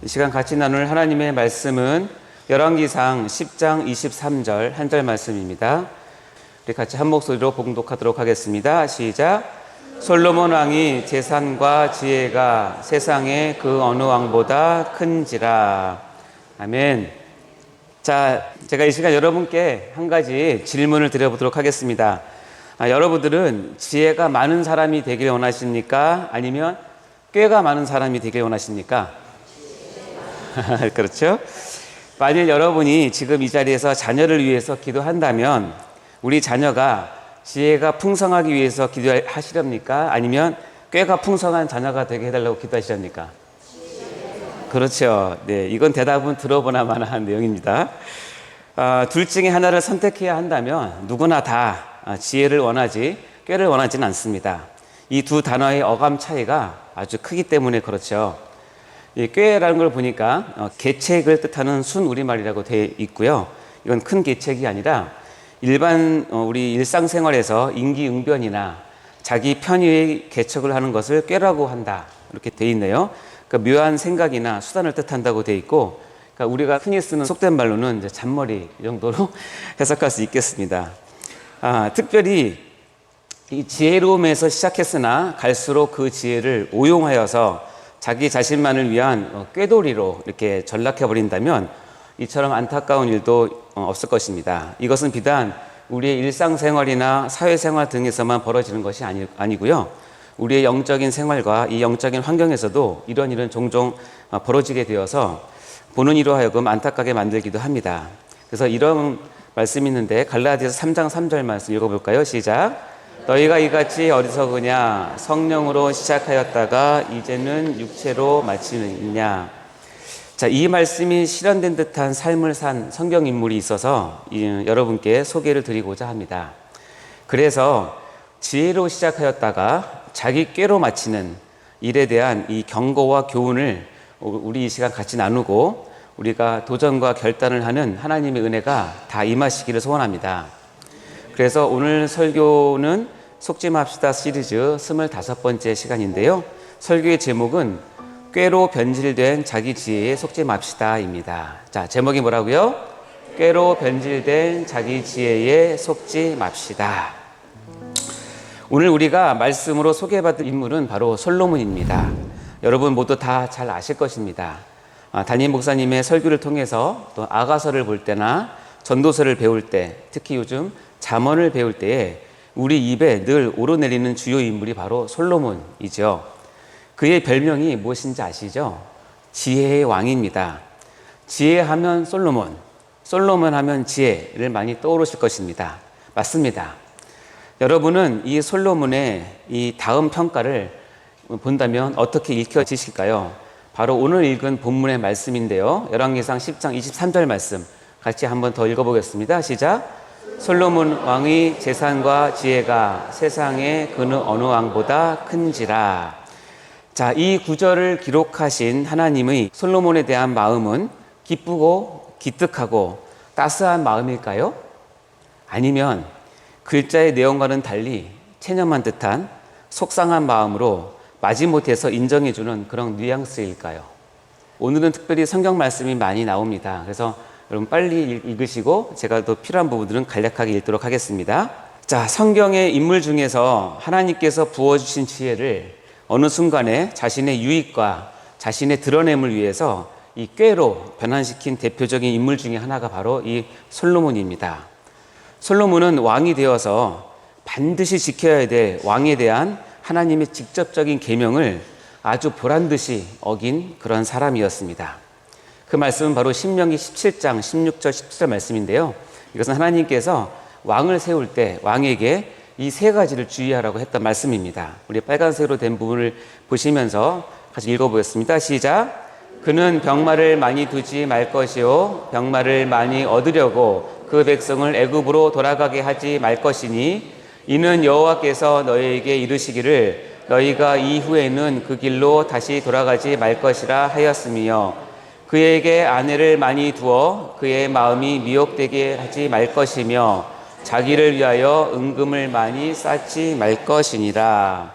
이 시간 같이 나눌 하나님의 말씀은 열왕기상 10장 23절 한 절 말씀입니다. 우리 같이 한 목소리로 봉독하도록 하겠습니다. 시작. 솔로몬 왕이 재산과 지혜가 세상의 그 어느 왕보다 큰지라. 아멘. 자, 제가 이 시간 여러분께 한 가지 질문을 드려보도록 하겠습니다. 여러분들은 지혜가 많은 사람이 되길 원하십니까? 아니면 꾀가 많은 사람이 되길 원하십니까? 그렇죠? 만일 여러분이 지금 이 자리에서 자녀를 위해서 기도한다면 우리 자녀가 지혜가 풍성하기 위해서 기도하시렵니까? 아니면 꾀가 풍성한 자녀가 되게 해달라고 기도하시렵니까? 그렇죠. 네, 이건 대답은 들어보나 마나 한 내용입니다. 둘 중에 하나를 선택해야 한다면 누구나 다 지혜를 원하지 꾀를 원하지는 않습니다. 이 두 단어의 어감 차이가 아주 크기 때문에 그렇죠. 이 꾀라는 걸 보니까 계책을 뜻하는 순 우리말이라고 되어 있고요. 이건 큰 계책이 아니라 일반 우리 일상생활에서 임기응변이나 자기 편의의 개척을 하는 것을 꾀라고 한다 이렇게 되어 있네요. 그러니까 묘한 생각이나 수단을 뜻한다고 되어 있고, 그러니까 우리가 흔히 쓰는 속된 말로는 이제 잔머리 이 정도로 해석할 수 있겠습니다. 특별히 이 지혜로움에서 시작했으나 갈수록 그 지혜를 오용하여서 자기 자신만을 위한 꾀돌이로 이렇게 전락해버린다면 이처럼 안타까운 일도 없을 것입니다. 이것은 비단 우리의 일상생활이나 사회생활 등에서만 벌어지는 것이 아니고요. 우리의 영적인 생활과 이 영적인 환경에서도 이런 일은 종종 벌어지게 되어서 보는 이로 하여금 안타깝게 만들기도 합니다. 그래서 이런 말씀이 있는데 갈라디아서 3장 3절 말씀 읽어볼까요? 시작. 너희가 이같이 어리석으냐? 성령으로 시작하였다가 이제는 육체로 마치느냐? 자, 이 말씀이 실현된 듯한 삶을 산 성경 인물이 있어서 여러분께 소개를 드리고자 합니다. 그래서 지혜로 시작하였다가 자기 꾀로 마치는 일에 대한 이 경고와 교훈을 우리 이 시간 같이 나누고 우리가 도전과 결단을 하는 하나님의 은혜가 다 임하시기를 소원합니다. 그래서 오늘 설교는 속지 맙시다 시리즈 25번째 시간인데요. 설교의 제목은 꾀로 변질된 자기 지혜에 속지 맙시다입니다. 자, 제목이 뭐라고요? 꾀로 변질된 자기 지혜에 속지 맙시다. 오늘 우리가 말씀으로 소개받을 인물은 바로 솔로몬입니다. 여러분 모두 다 잘 아실 것입니다. 담임 목사님의 설교를 통해서 또 아가서를 볼 때나 전도서를 배울 때, 특히 요즘 잠언을 배울 때에 우리 입에 늘 오르내리는 주요 인물이 바로 솔로몬이죠. 그의 별명이 무엇인지 아시죠? 지혜의 왕입니다. 지혜하면 솔로몬, 솔로몬 하면 지혜를 많이 떠오르실 것입니다. 맞습니다. 여러분은 이 솔로몬의 이 다음 평가를 본다면 어떻게 읽혀지실까요? 바로 오늘 읽은 본문의 말씀인데요. 열왕기상 10장 23절 말씀 같이 한번 더 읽어보겠습니다. 시작. 솔로몬 왕의 재산과 지혜가 세상의 그 어느 왕보다 큰지라. 자, 이 구절을 기록하신 하나님의 솔로몬에 대한 마음은 기쁘고 기특하고 따스한 마음일까요? 아니면 글자의 내용과는 달리 체념한 듯한 속상한 마음으로 마지못해서 인정해주는 그런 뉘앙스일까요? 오늘은 특별히 성경 말씀이 많이 나옵니다. 그래서 여러분 빨리 읽으시고 제가 또 필요한 부분들은 간략하게 읽도록 하겠습니다. 자, 성경의 인물 중에서 하나님께서 부어주신 지혜를 어느 순간에 자신의 유익과 자신의 드러냄을 위해서 이 꾀로 변환시킨 대표적인 인물 중에 하나가 바로 이 솔로몬입니다. 솔로몬은 왕이 되어서 반드시 지켜야 될 왕에 대한 하나님의 직접적인 계명을 아주 보란듯이 어긴 그런 사람이었습니다. 그 말씀은 바로 신명기 17장 16절 17절 말씀인데요. 이것은 하나님께서 왕을 세울 때 왕에게 이 세 가지를 주의하라고 했던 말씀입니다. 우리 빨간색으로 된 부분을 보시면서 같이 읽어보겠습니다. 시작. 그는 병마를 많이 두지 말 것이요 병마를 많이 얻으려고 그 백성을 애굽으로 돌아가게 하지 말 것이니 이는 여호와께서 너희에게 이르시기를 너희가 이후에는 그 길로 다시 돌아가지 말 것이라 하였으며 그에게 아내를 많이 두어 그의 마음이 미혹되게 하지 말 것이며 자기를 위하여 은금을 많이 쌓지 말 것이니라.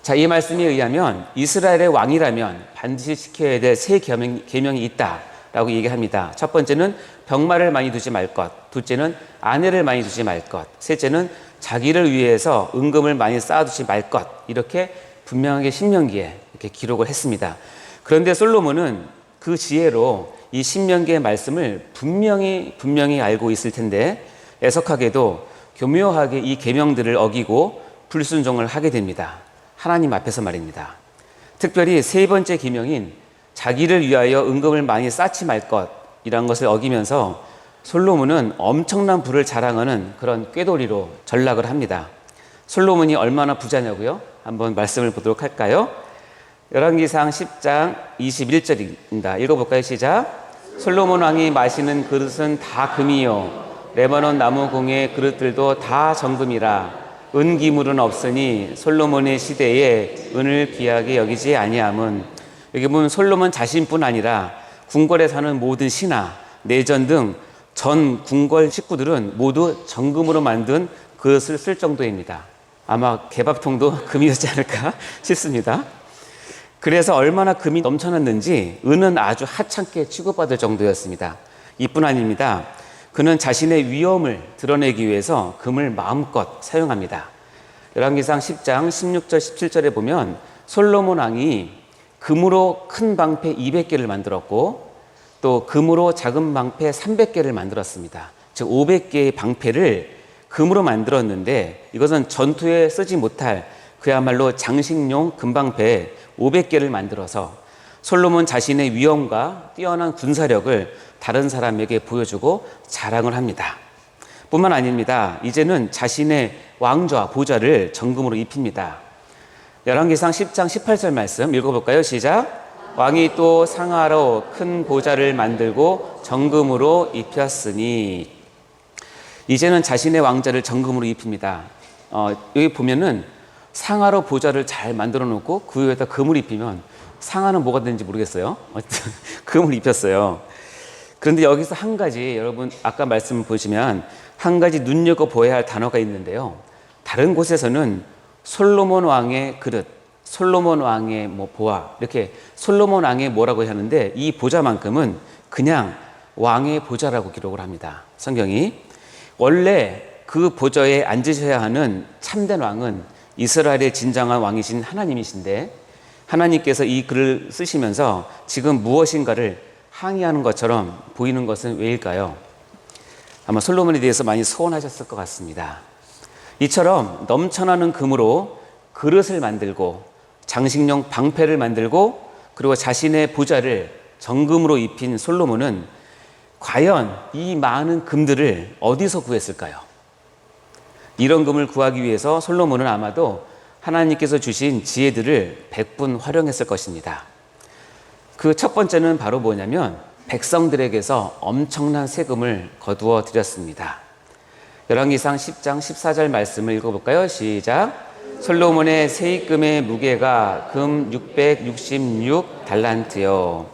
자, 이 말씀에 의하면 이스라엘의 왕이라면 반드시 지켜야 될 세 계명이 있다라고 얘기합니다. 첫 번째는 병마를 많이 두지 말 것, 둘째는 아내를 많이 두지 말 것, 셋째는 자기를 위해서 은금을 많이 쌓아두지 말 것, 이렇게 분명하게 신명기에 이렇게 기록을 했습니다. 그런데 솔로몬은 그 지혜로 이 신명기의 말씀을 분명히 알고 있을 텐데 애석하게도 교묘하게 이 계명들을 어기고 불순종을 하게 됩니다. 하나님 앞에서 말입니다. 특별히 세 번째 계명인 자기를 위하여 은금을 많이 쌓지 말 것이라는 것을 어기면서 솔로몬은 엄청난 부를 자랑하는 그런 꾀돌이로 전락을 합니다. 솔로몬이 얼마나 부자냐고요? 한번 말씀을 보도록 할까요? 열왕기상 10장 21절입니다. 읽어볼까요? 시작. 솔로몬 왕이 마시는 그릇은 다 금이요 레바논 나무 공의 그릇들도 다 정금이라. 은기물은 없으니 솔로몬의 시대에 은을 귀하게 여기지 아니함은. 여기 보면 솔로몬 자신뿐 아니라 궁궐에 사는 모든 신하, 내전 등 전 궁궐 식구들은 모두 정금으로 만든 그릇을 쓸 정도입니다. 아마 개밥통도 금이었지 않을까 싶습니다. 그래서 얼마나 금이 넘쳐났는지 은은 아주 하찮게 취급받을 정도였습니다. 이뿐 아닙니다. 그는 자신의 위엄을 드러내기 위해서 금을 마음껏 사용합니다. 열왕기상 10장 16절 17절에 보면 솔로몬 왕이 금으로 큰 방패 200개를 만들었고 또 금으로 작은 방패 300개를 만들었습니다. 즉 500개의 방패를 금으로 만들었는데 이것은 전투에 쓰지 못할 그야말로 장식용 금방패 500개를 만들어서 솔로몬 자신의 위엄과 뛰어난 군사력을 다른 사람에게 보여주고 자랑을 합니다. 뿐만 아닙니다. 이제는 자신의 왕좌 보좌를 정금으로 입힙니다. 열왕기상 10장 18절 말씀 읽어볼까요? 시작. 왕이 또 상하로 큰 보좌를 만들고 정금으로 입혔으니. 이제는 자신의 왕좌를 정금으로 입힙니다. 여기 보면은 상하로 보좌를 잘 만들어 놓고 그 위에다 금을 입히면 상하는 뭐가 되는지 모르겠어요. 어쨌든 금을 입혔어요. 그런데 여기서 한 가지, 여러분 아까 말씀을 보시면 한 가지 눈여겨보아야 할 단어가 있는데요. 다른 곳에서는 솔로몬 왕의 그릇, 솔로몬 왕의 보아, 이렇게 솔로몬 왕의 뭐라고 하는데 이 보좌만큼은 그냥 왕의 보좌라고 기록을 합니다. 성경이. 원래 그 보좌에 앉으셔야 하는 참된 왕은 이스라엘의 진정한 왕이신 하나님이신데 하나님께서 이 글을 쓰시면서 지금 무엇인가를 항의하는 것처럼 보이는 것은 왜일까요? 아마 솔로몬에 대해서 많이 소원하셨을 것 같습니다. 이처럼 넘쳐나는 금으로 그릇을 만들고 장식용 방패를 만들고 그리고 자신의 보좌를 정금으로 입힌 솔로몬은 과연 이 많은 금들을 어디서 구했을까요? 이런 금을 구하기 위해서 솔로몬은 아마도 하나님께서 주신 지혜들을 100분 활용했을 것입니다. 그 첫 번째는 바로 뭐냐면 백성들에게서 엄청난 세금을 거두어 드렸습니다. 열왕기상 10장 14절 말씀을 읽어볼까요? 시작. 솔로몬의 세입금의 무게가 금 666달란트요.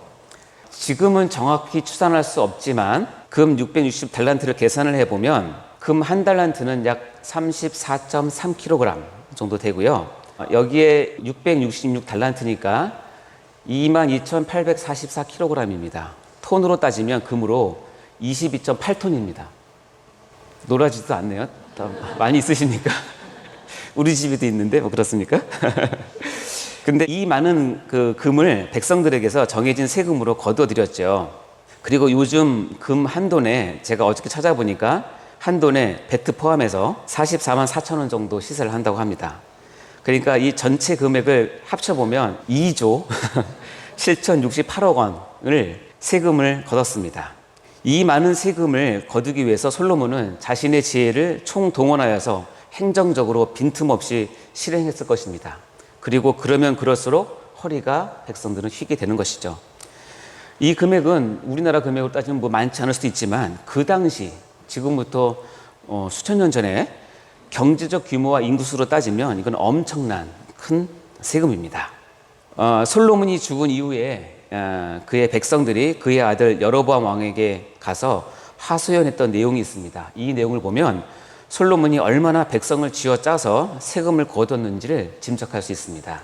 지금은 정확히 추산할 수 없지만 금 660달란트를 계산을 해보면 금 한 달란트는 약 34.3kg 정도 되고요. 여기에 666달란트니까 22,844kg입니다. 톤으로 따지면 금으로 22.8톤입니다. 놀라지도 않네요. 많이 있으시니까. 우리 집에도 있는데 뭐 그렇습니까? 근데 이 많은 그 금을 백성들에게서 정해진 세금으로 거둬들였죠. 그리고 요즘 금 한 돈에 제가 어저께 찾아보니까 한 돈에 배트 포함해서 44만 4천 원 정도 시세를 한다고 합니다. 그러니까 이 전체 금액을 합쳐보면 2조 7,068억 원을 세금을 거뒀습니다. 이 많은 세금을 거두기 위해서 솔로몬은 자신의 지혜를 총동원하여서 행정적으로 빈틈없이 실행했을 것입니다. 그리고 그러면 그럴수록 허리가 백성들은 휘게 되는 것이죠. 이 금액은 우리나라 금액으로 따지면 뭐 많지 않을 수도 있지만 그 당시 지금부터 수천 년 전에 경제적 규모와 인구수로 따지면 이건 엄청난 큰 세금입니다. 솔로몬이 죽은 이후에 그의 백성들이 그의 아들 여로보암 왕에게 가서 하소연했던 내용이 있습니다. 이 내용을 보면 솔로몬이 얼마나 백성을 쥐어짜서 세금을 거뒀는지를 짐작할 수 있습니다.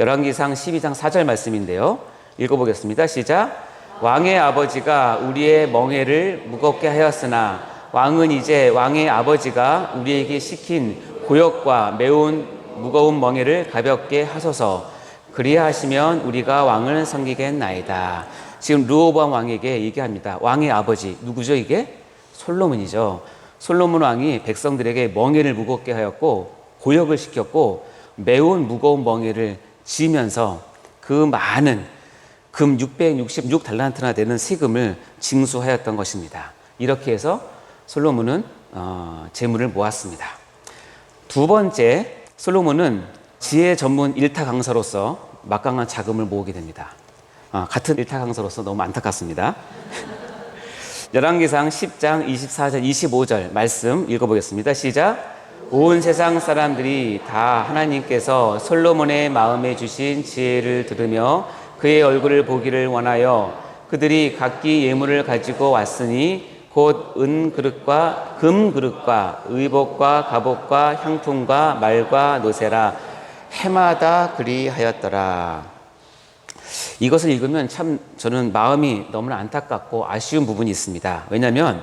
열왕기상 12장 4절 말씀인데요. 읽어보겠습니다. 시작. 왕의 아버지가 우리의 멍에를 무겁게 하였으나 왕은 이제 왕의 아버지가 우리에게 시킨 고역과 매운 무거운 멍에를 가볍게 하소서. 그리하시면 우리가 왕을 섬기겠나이다. 지금 르호보암 왕에게 얘기합니다. 왕의 아버지 누구죠 이게? 솔로몬이죠. 솔로몬 왕이 백성들에게 멍에를 무겁게 하였고 고역을 시켰고 매운 무거운 멍에를 지으면서 그 많은 금 666달란트나 되는 세금을 징수하였던 것입니다. 이렇게 해서 솔로몬은 재물을 모았습니다. 두 번째, 솔로몬은 지혜 전문 일타 강사로서 막강한 자금을 모으게 됩니다. 같은 일타 강사로서 너무 안타깝습니다. 열왕기상 10장 24절 25절 말씀 읽어보겠습니다. 시작. 온 세상 사람들이 다 하나님께서 솔로몬의 마음에 주신 지혜를 들으며 그의 얼굴을 보기를 원하여 그들이 각기 예물을 가지고 왔으니 곧 은 그릇과 금 그릇과 의복과 갑옷과 향품과 말과 노새라 해마다 그리하였더라. 이것을 읽으면 참 저는 마음이 너무나 안타깝고 아쉬운 부분이 있습니다. 왜냐하면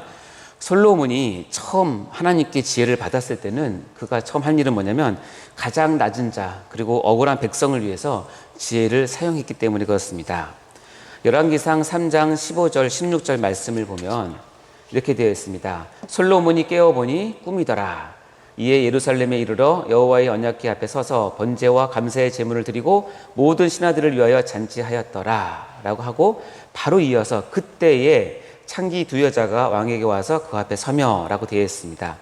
솔로몬이 처음 하나님께 지혜를 받았을 때는 그가 처음 한 일은 뭐냐면 가장 낮은 자 그리고 억울한 백성을 위해서 지혜를 사용했기 때문에 그렇습니다. 열왕기상 3장 15절 16절 말씀을 보면 이렇게 되어 있습니다. 솔로몬이 깨어보니 꿈이더라. 이에 예루살렘에 이르러 여호와의 언약궤 앞에 서서 번제와 감사의 제물을 드리고 모든 신하들을 위하여 잔치하였더라 라고 하고 바로 이어서 그때에 창기 두 여자가 왕에게 와서 그 앞에 서며 라고 되어 있습니다.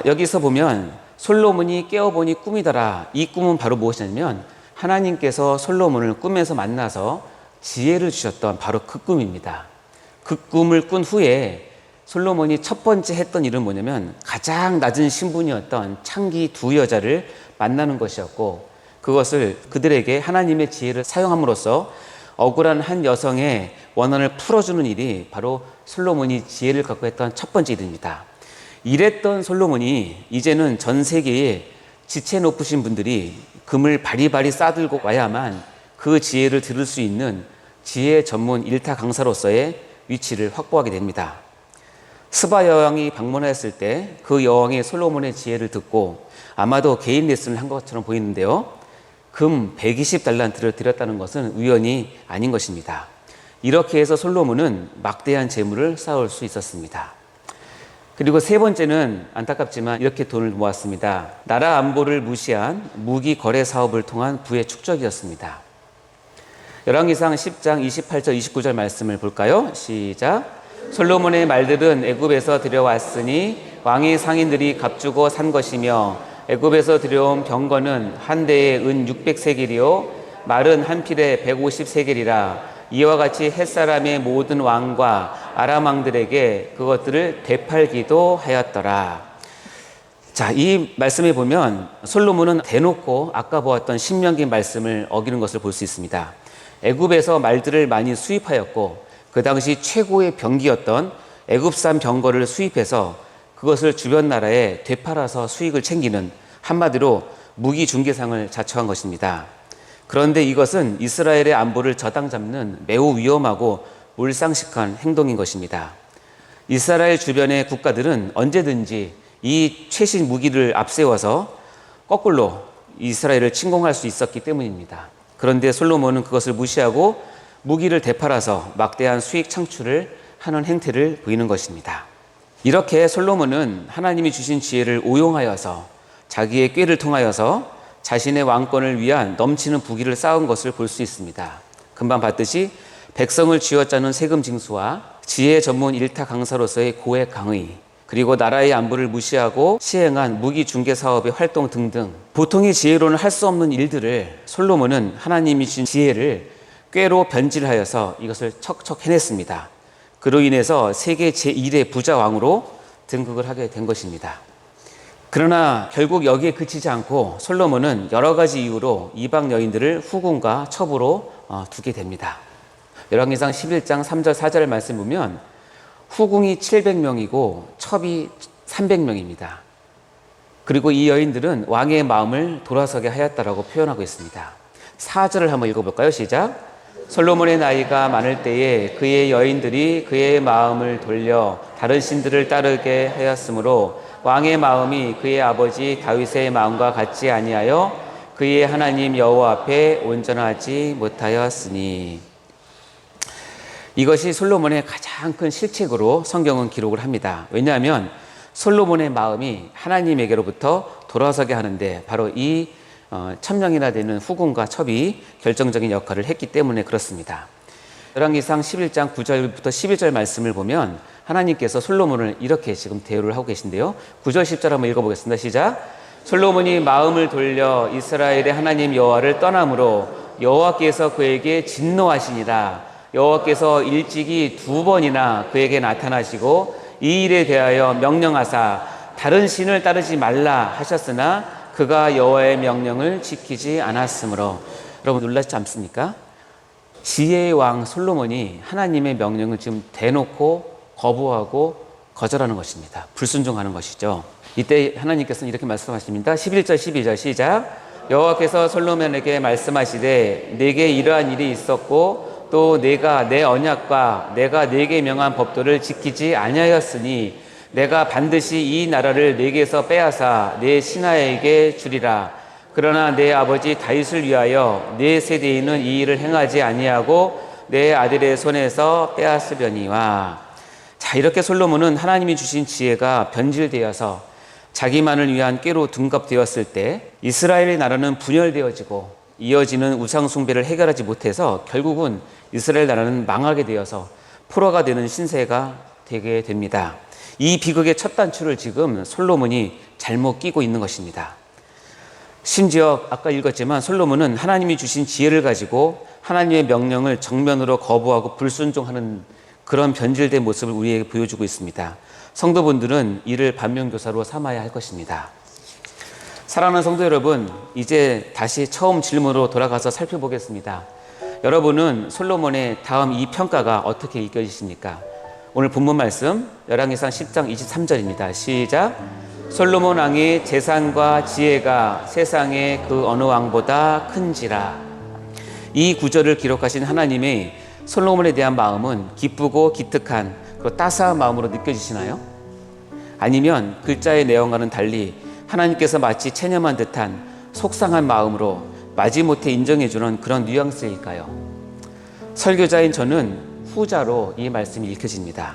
여기서 보면 솔로몬이 깨어보니 꿈이더라. 이 꿈은 바로 무엇이냐면 하나님께서 솔로몬을 꿈에서 만나서 지혜를 주셨던 바로 그 꿈입니다. 그 꿈을 꾼 후에 솔로몬이 첫 번째 했던 일은 뭐냐면 가장 낮은 신분이었던 창기 두 여자를 만나는 것이었고 그것을 그들에게 하나님의 지혜를 사용함으로써 억울한 한 여성의 원한을 풀어주는 일이 바로 솔로몬이 지혜를 갖고 했던 첫 번째 일입니다. 이랬던 솔로몬이 이제는 전 세계에 지체 높으신 분들이 금을 바리바리 싸들고 와야만 그 지혜를 들을 수 있는 지혜 전문 일타 강사로서의 위치를 확보하게 됩니다. 스바 여왕이 방문하였을 때 그 여왕이 솔로몬의 지혜를 듣고 아마도 개인 레슨을 한 것처럼 보이는데요. 금 120달란트를 드렸다는 것은 우연이 아닌 것입니다. 이렇게 해서 솔로몬은 막대한 재물을 쌓을 수 있었습니다. 그리고 세 번째는 안타깝지만 이렇게 돈을 모았습니다. 나라 안보를 무시한 무기 거래 사업을 통한 부의 축적이었습니다. 열왕기상 10장 28절 29절 말씀을 볼까요? 시작. 솔로몬의 말들은 애굽에서 들여왔으니 왕의 상인들이 값주고 산 것이며 애굽에서 들여온 병거는 한 대에 은 600세겔이요 말은 한 필에 150세겔이라 이와 같이 햇사람의 모든 왕과 아람 왕들에게 그것들을 되팔기도 하였더라. 자, 이 말씀에 보면 솔로몬은 대놓고 아까 보았던 신명기 말씀을 어기는 것을 볼 수 있습니다. 애굽에서 말들을 많이 수입하였고 그 당시 최고의 병기였던 애굽산 병거를 수입해서 그것을 주변 나라에 되팔아서 수익을 챙기는 한마디로 무기 중개상을 자처한 것입니다. 그런데 이것은 이스라엘의 안보를 저당 잡는 매우 위험하고 몰상식한 행동인 것입니다. 이스라엘 주변의 국가들은 언제든지 이 최신 무기를 앞세워서 거꾸로 이스라엘을 침공할 수 있었기 때문입니다. 그런데 솔로몬은 그것을 무시하고 무기를 되팔아서 막대한 수익 창출을 하는 행태를 보이는 것입니다. 이렇게 솔로몬은 하나님이 주신 지혜를 오용하여서 자기의 꾀를 통하여서 자신의 왕권을 위한 넘치는 부귀를 쌓은 것을 볼 수 있습니다. 금방 봤듯이 백성을 쥐어짜는 세금 징수와 지혜 전문 일타 강사로서의 고액 강의, 그리고 나라의 안보를 무시하고 시행한 무기 중개 사업의 활동 등등 보통의 지혜로는 할 수 없는 일들을 솔로몬은 하나님이 주신 지혜를 꾀로 변질하여서 이것을 척척 해냈습니다. 그로 인해서 세계 제1의 부자 왕으로 등극을 하게 된 것입니다. 그러나 결국 여기에 그치지 않고 솔로몬은 여러 가지 이유로 이방 여인들을 후궁과 첩으로 두게 됩니다. 열왕기상 11장 3절 4절 말씀 보면 후궁이 700명이고 첩이 300명입니다. 그리고 이 여인들은 왕의 마음을 돌아서게 하였다라고 표현하고 있습니다. 4절을 한번 읽어볼까요? 시작. 솔로몬의 나이가 많을 때에 그의 여인들이 그의 마음을 돌려 다른 신들을 따르게 하였으므로 왕의 마음이 그의 아버지 다윗의 마음과 같지 아니하여 그의 하나님 여호와 앞에 온전하지 못하였으니. 이것이 솔로몬의 가장 큰 실책으로 성경은 기록을 합니다. 왜냐하면 솔로몬의 마음이 하나님에게로부터 돌아서게 하는데 바로 이 1000명이나 되는 후궁과 첩이 결정적인 역할을 했기 때문에 그렇습니다. 열왕기상 11장 9절부터 12절 말씀을 보면 하나님께서 솔로몬을 이렇게 지금 대우를 하고 계신데요. 9절 10절 한번 읽어보겠습니다. 시작. 솔로몬이 마음을 돌려 이스라엘의 하나님 여호와를 떠남으로 여호와께서 그에게 진노하시니라. 여호와께서 일찍이 2번이나 그에게 나타나시고 이 일에 대하여 명령하사 다른 신을 따르지 말라 하셨으나 그가 여호와의 명령을 지키지 않았으므로. 여러분 놀라지 않습니까? 지혜의 왕 솔로몬이 하나님의 명령을 지금 대놓고 거부하고 거절하는 것입니다. 불순종하는 것이죠. 이때 하나님께서는 이렇게 말씀하십니다. 11절 12절 시작. 여호와께서 솔로몬에게 말씀하시되 내게 이러한 일이 있었고 또 내가 내 언약과 내가 네게 명한 법도를 지키지 아니하였으니 내가 반드시 이 나라를 네게서 빼앗아 내 신하에게 주리라. 그러나 내 아버지 다윗을 위하여 네 세대에는 이 일을 행하지 아니하고 내 아들의 손에서 빼앗으려니와. 자, 이렇게 솔로몬은 하나님이 주신 지혜가 변질되어서 자기만을 위한 꾀로 둔갑되었을 때 이스라엘의 나라는 분열되어지고 이어지는 우상 숭배를 해결하지 못해서 결국은 이스라엘 나라는 망하게 되어서 포로가 되는 신세가 되게 됩니다. 이 비극의 첫 단추를 지금 솔로몬이 잘못 끼고 있는 것입니다. 심지어 아까 읽었지만 솔로몬은 하나님이 주신 지혜를 가지고 하나님의 명령을 정면으로 거부하고 불순종하는 그런 변질된 모습을 우리에게 보여주고 있습니다. 성도분들은 이를 반면교사로 삼아야 할 것입니다. 사랑하는 성도 여러분, 이제 다시 처음 질문으로 돌아가서 살펴보겠습니다. 여러분은 솔로몬의 다음 이 평가가 어떻게 읽혀지십니까? 오늘 본문 말씀 열왕기상 10장 23절입니다. 시작. 솔로몬 왕의 재산과 지혜가 세상의 그 어느 왕보다 큰지라. 이 구절을 기록하신 하나님의 솔로몬에 대한 마음은 기쁘고 기특한 그 따스한 마음으로 느껴지시나요? 아니면 글자의 내용과는 달리 하나님께서 마치 체념한 듯한 속상한 마음으로 마지못해 인정해주는 그런 뉘앙스일까요? 설교자인 저는 후자로 이 말씀이 읽혀집니다.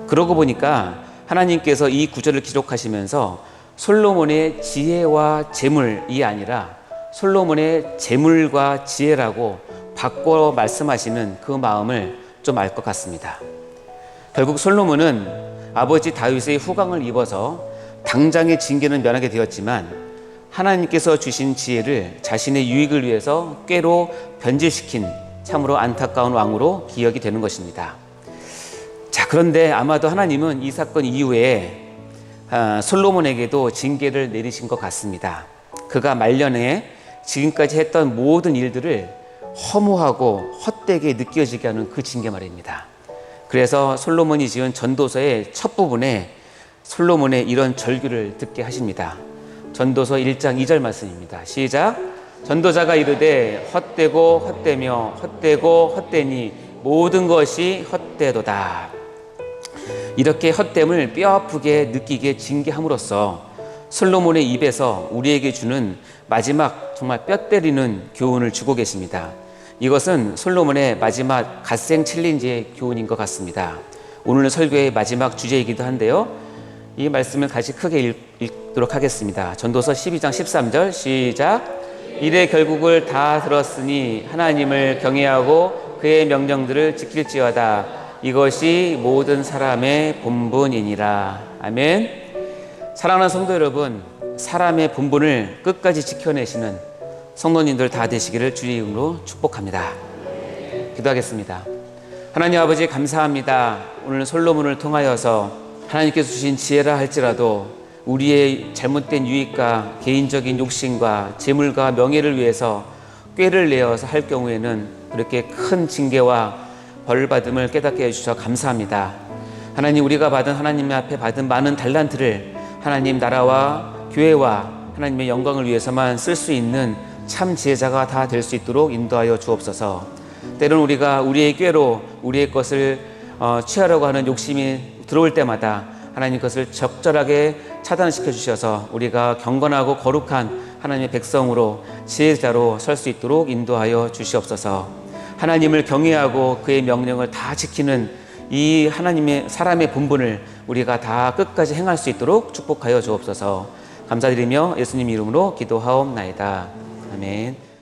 그러고 보니까 하나님께서 이 구절을 기록하시면서 솔로몬의 지혜와 재물이 아니라 솔로몬의 재물과 지혜라고 바꿔 말씀하시는 그 마음을 좀 알 것 같습니다. 결국 솔로몬은 아버지 다윗의 후광을 입어서 당장의 징계는 면하게 되었지만 하나님께서 주신 지혜를 자신의 유익을 위해서 꾀로 변질시킨 참으로 안타까운 왕으로 기억이 되는 것입니다. 자, 그런데 아마도 하나님은 이 사건 이후에 솔로몬에게도 징계를 내리신 것 같습니다. 그가 말년에 지금까지 했던 모든 일들을 허무하고 헛되게 느껴지게 하는 그 징계 말입니다. 그래서 솔로몬이 지은 전도서의 첫 부분에 솔로몬의 이런 절규를 듣게 하십니다. 전도서 1장 2절 말씀입니다. 시작. 전도자가 이르되 헛되고 헛되며 헛되고 헛되니 모든 것이 헛되도다. 이렇게 헛됨을 뼈아프게 느끼게 징계함으로써 솔로몬의 입에서 우리에게 주는 마지막 정말 뼈 때리는 교훈을 주고 계십니다. 이것은 솔로몬의 마지막 갓생 챌린지의 교훈인 것 같습니다. 오늘 설교의 마지막 주제이기도 한데요. 이 말씀을 다시 크게 읽도록 하겠습니다. 전도서 12장 13절 시작. 이래 결국을 다 들었으니 하나님을 경외하고 그의 명령들을 지킬지어다. 이것이 모든 사람의 본분이니라. 아멘. 사랑하는 성도 여러분, 사람의 본분을 끝까지 지켜내시는 성도님들 다 되시기를 주의 이름으로 축복합니다. 기도하겠습니다. 하나님 아버지 감사합니다. 오늘 솔로몬을 통하여서 하나님께서 주신 지혜라 할지라도 우리의 잘못된 유익과 개인적인 욕심과 재물과 명예를 위해서 꾀를 내어서 할 경우에는 그렇게 큰 징계와 벌받음을 깨닫게 해주셔서 감사합니다. 하나님, 우리가 받은 하나님 앞에 받은 많은 달란트를 하나님 나라와 교회와 하나님의 영광을 위해서만 쓸 수 있는 참 지혜자가 다 될 수 있도록 인도하여 주옵소서. 때로는 우리가 우리의 꾀로 우리의 것을 취하려고 하는 욕심이 들어올 때마다 하나님 것을 적절하게 차단시켜 주셔서 우리가 경건하고 거룩한 하나님의 백성으로 지혜자로 설 수 있도록 인도하여 주시옵소서. 하나님을 경외하고 그의 명령을 다 지키는 이 하나님의 사람의 본분을 우리가 다 끝까지 행할 수 있도록 축복하여 주옵소서. 감사드리며 예수님 이름으로 기도하옵나이다. 아멘.